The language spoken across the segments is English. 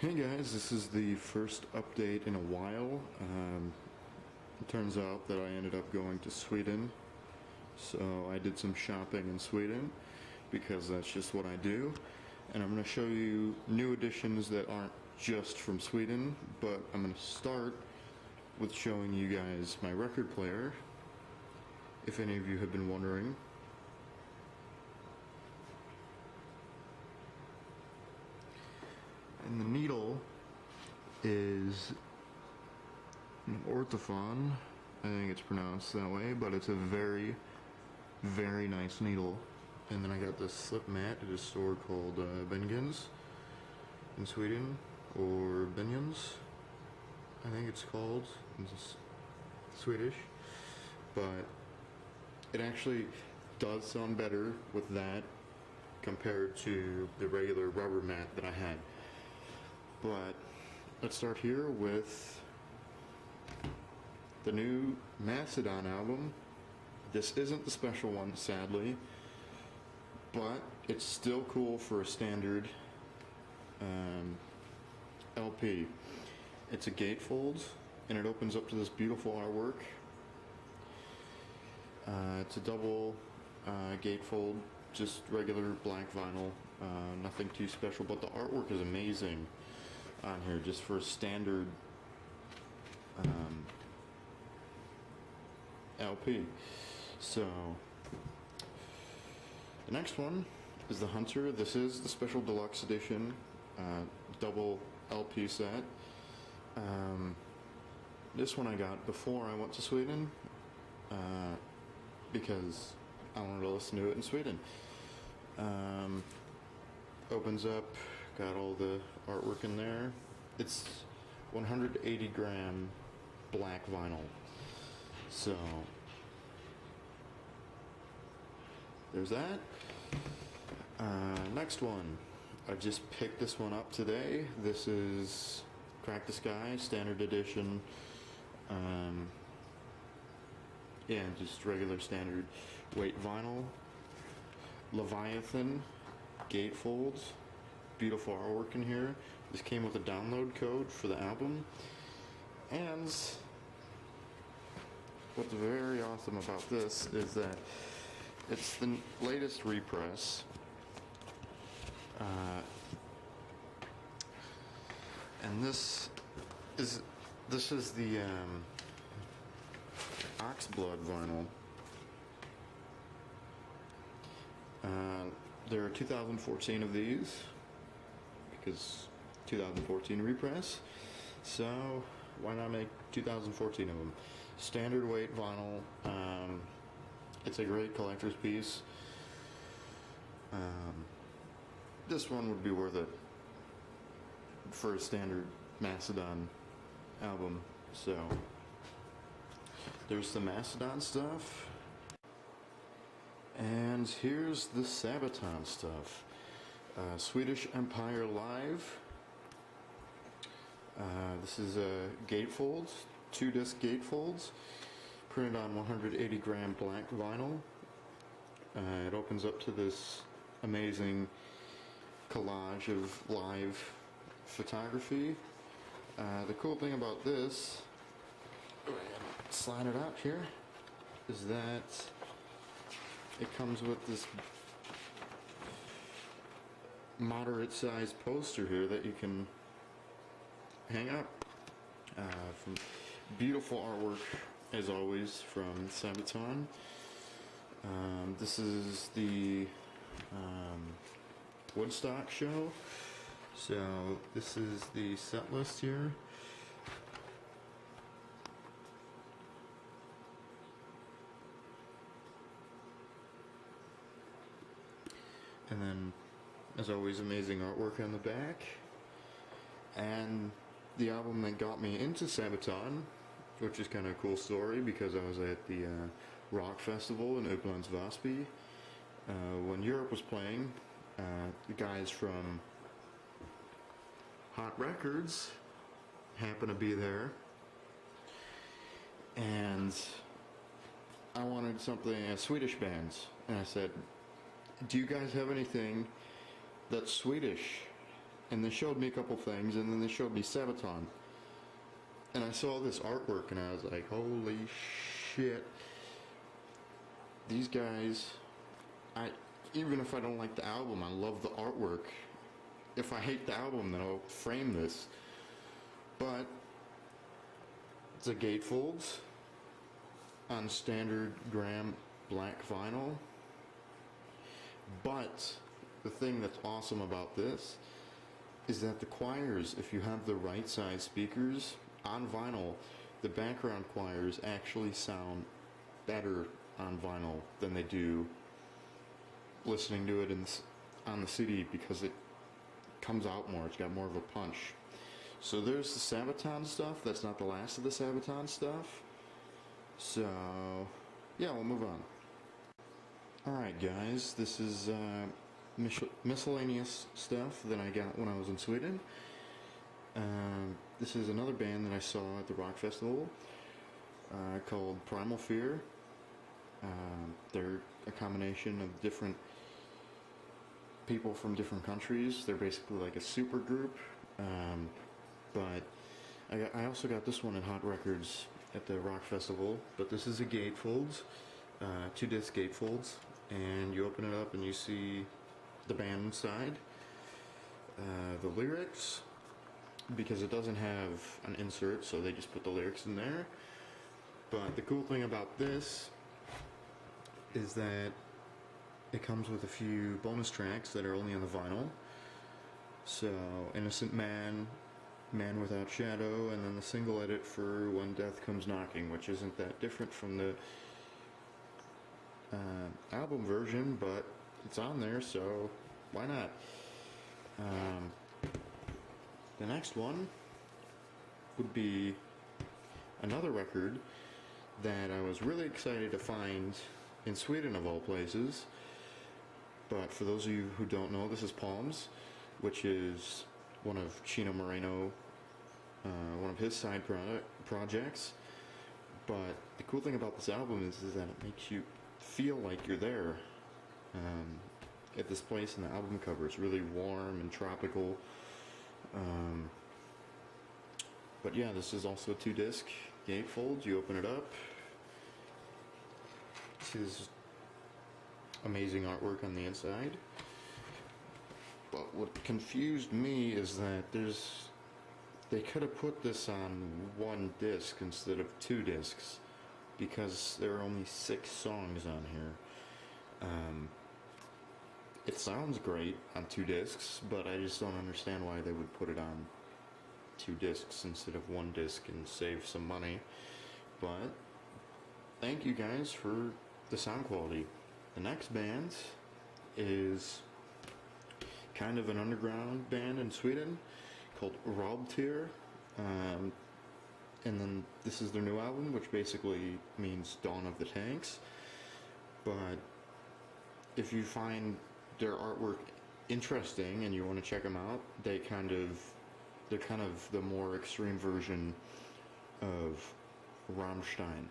Hey guys, this is the first update in a while. It turns out that I ended up going to Sweden, so I did some shopping in Sweden because that's just what I do. And I'm going to show you new additions that aren't just from Sweden, but I'm going to start with showing you guys my record player, if any of you have been wondering. And the needle is an orthophon. I think it's pronounced that way, but it's a very, very nice needle. And then I got this slip mat at a store called Bengens in Sweden, or Benjens, I think it's called. It's Swedish, but it actually does sound better with that compared to the regular rubber mat that I had. But let's start here with the new Mastodon album. This isn't the special one, sadly, but it's still cool for a standard LP. It's a gatefold, and it opens up to this beautiful artwork. It's a double gatefold, just regular black vinyl, nothing too special, but the artwork is amazing on here just for a standard LP. So the next one is the Hunter. This is the special deluxe edition, double LP set. This one I got before I went to Sweden because I wanted to listen to it in Sweden. Opens up, got all the artwork in there. It's 180 gram black vinyl. So there's that. Next one, I just picked this one up today. This is Crack the Skye standard edition. Yeah, just regular standard weight vinyl. Leviathan gatefolds. Beautiful artwork in here. This came with a download code for the album. And what's very awesome about this is that it's the latest repress. And this is the Oxblood vinyl. There are 2014 of these because 2014 repress. So why not make 2014 of them? Standard weight vinyl. It's a great collector's piece. This one would be worth it for a standard Mastodon album. So there's the Mastodon stuff, and here's the Sabaton stuff. Swedish Empire Live. This is a gatefold, 2-disc gatefolds, printed on 180 gram black vinyl. It opens up to this amazing collage of live photography. The cool thing about this, slide it out here, is that it comes with this moderate sized poster here that you can hang up. From beautiful artwork as always from Sabaton. This is the Woodstock show. So this is the set list here. And then, as always, amazing artwork on the back. And the album that got me into Sabaton, which is kind of a cool story because I was at the rock festival in Upplands Väsby when Europe was playing. The guys from Hot Records happened to be there, and I wanted something, Swedish bands, and I said, do you guys have anything that's Swedish? and they showed me a couple things, and then they showed me Sabaton. And I saw this artwork, and I was like, holy shit. These guys, even if I don't like the album, I love the artwork. If I hate the album, then I'll frame this. But it's a gatefolds on standard gram black vinyl. But the thing that's awesome about this is that the choirs, if you have the right size speakers on vinyl, the background choirs actually sound better on vinyl than they do listening to it on the CD, because it comes out more. It's got more of a punch. So there's the Sabaton stuff. That's not the last of the Sabaton stuff. So yeah, we'll move on. Alright guys, this is miscellaneous stuff that I got when I was in Sweden. This is another band that I saw at the rock festival called Primal Fear. They're a combination of different people from different countries. They're basically like a super group. But I also got this one at Hot Records at the rock festival. But this is a gatefolds, 2-disc gatefolds, and you open it up and you see the band inside. The lyrics, because it doesn't have an insert, so they just put the lyrics in there. But the cool thing about this is that it comes with a few bonus tracks that are only on the vinyl. So, Innocent Man, Man Without Shadow, and then the single edit for When Death Comes Knocking, which isn't that different from the album version, but it's on there, so why not? The next one would be another record that I was really excited to find in Sweden, of all places. But for those of you who don't know, this is Palms, which is one of Chino Moreno, one of his side projects. But the cool thing about this album is that it makes you feel like you're there at this place in the album cover. It's really warm and tropical. But yeah, this is also a 2-disc gatefold. You open it up. This is amazing artwork on the inside. But what confused me is that they could have put this on 1 disc instead of 2 discs, because there are only 6 songs on here. It sounds great on 2 discs, but I just don't understand why they would put it on 2 discs instead of 1 disc and save some money. But thank you guys for the sound quality. The next band is kind of an underground band in Sweden called Raubtier. And then this is their new album, which basically means Dawn of the Tanks. But if you find their artwork interesting and you want to check them out, they're kind of the more extreme version of Rammstein.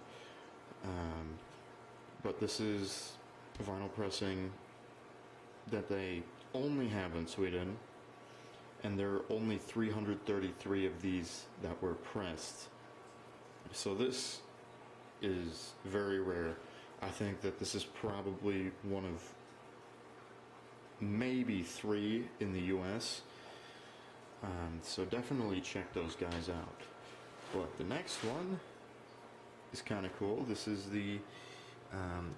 But this is a vinyl pressing that they only have in Sweden, and there are only 333 of these that were pressed. So this is very rare. I think that this is probably one of maybe 3 in the US. So definitely check those guys out. But the next one is kind of cool. This is the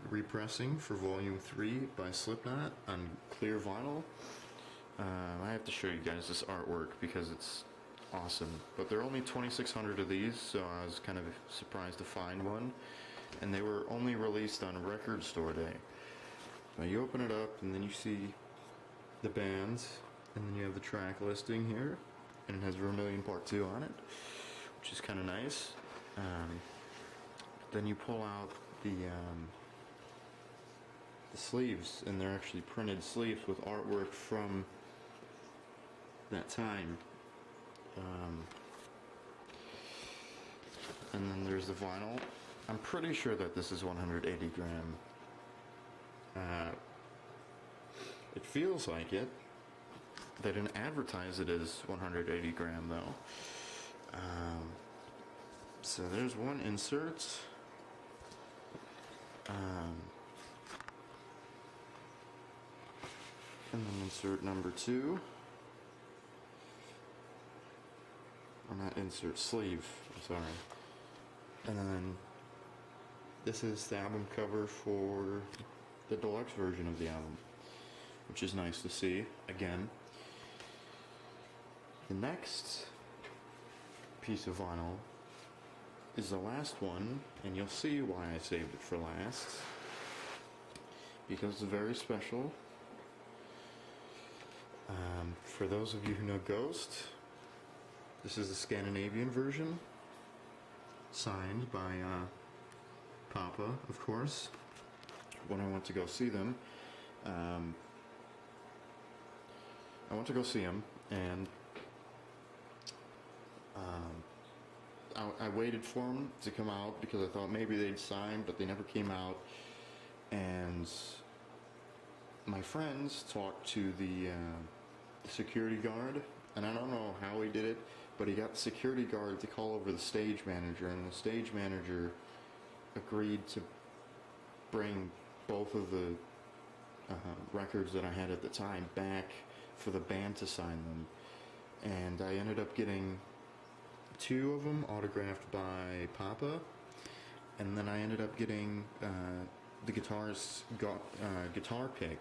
repressing for Volume 3 by Slipknot on clear vinyl. I have to show you guys this artwork because it's awesome. But there are only 2,600 of these, so I was kind of surprised to find one. And they were only released on Record Store Day. Now you open it up and then you see the bands, and then you have the track listing here, and it has Vermilion Part 2 on it, which is kind of nice. Then you pull out the sleeves, and they're actually printed sleeves with artwork from that time. And then there's the vinyl. I'm pretty sure that this is 180 gram. It feels like it, They didn't advertise it as 180 gram though. So there's one insert. And then insert number 2. Or not insert, sleeve, I'm sorry. And then this is the album cover for the deluxe version of the album, which is nice to see again. The next piece of vinyl is the last one, and you'll see why I saved it for last, because it's very special. For those of you who know Ghost, this is the Scandinavian version, signed by Papa, of course. When I went to go see them, I went to go see him, and I waited for them to come out because I thought maybe they'd sign, but they never came out. And my friends talked to the security guard, and I don't know how he did it, but he got the security guard to call over the stage manager, and the stage manager agreed to bring both of the records that I had at the time back for the band to sign them. And I ended up getting 2 of them autographed by Papa, and then I ended up getting the guitarist's guitar pick.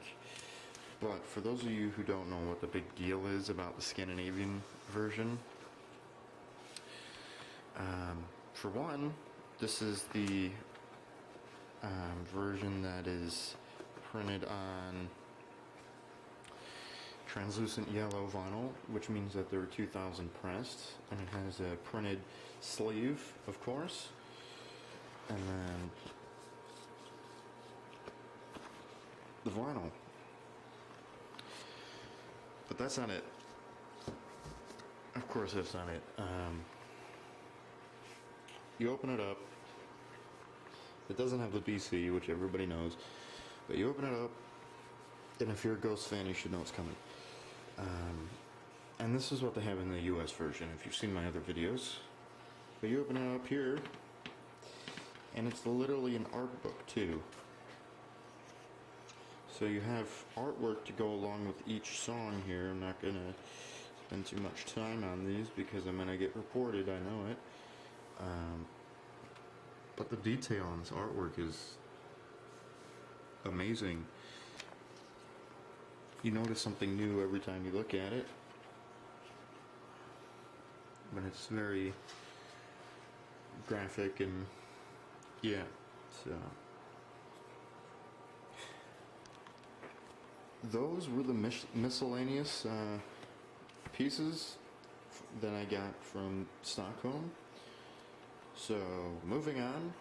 But for those of you who don't know what the big deal is about the Scandinavian version, for one, this is the version that is printed on translucent yellow vinyl, which means that there are 2,000 pressed, and it has a printed sleeve, of course, and then the vinyl. But that's not it. Of course that's not it. You open it up. It doesn't have the BC, which everybody knows, but you open it up, and if you're a Ghost fan, you should know it's coming. And this is what they have in the US version, if you've seen my other videos. But you open it up here, and it's literally an art book too. So you have artwork to go along with each song here. I'm not going to spend too much time on these because I'm going to get reported, I know it. But the detail on this artwork is amazing. You notice something new every time you look at it. But it's very graphic and yeah, so those were the miscellaneous pieces that I got from Stockholm. So moving on.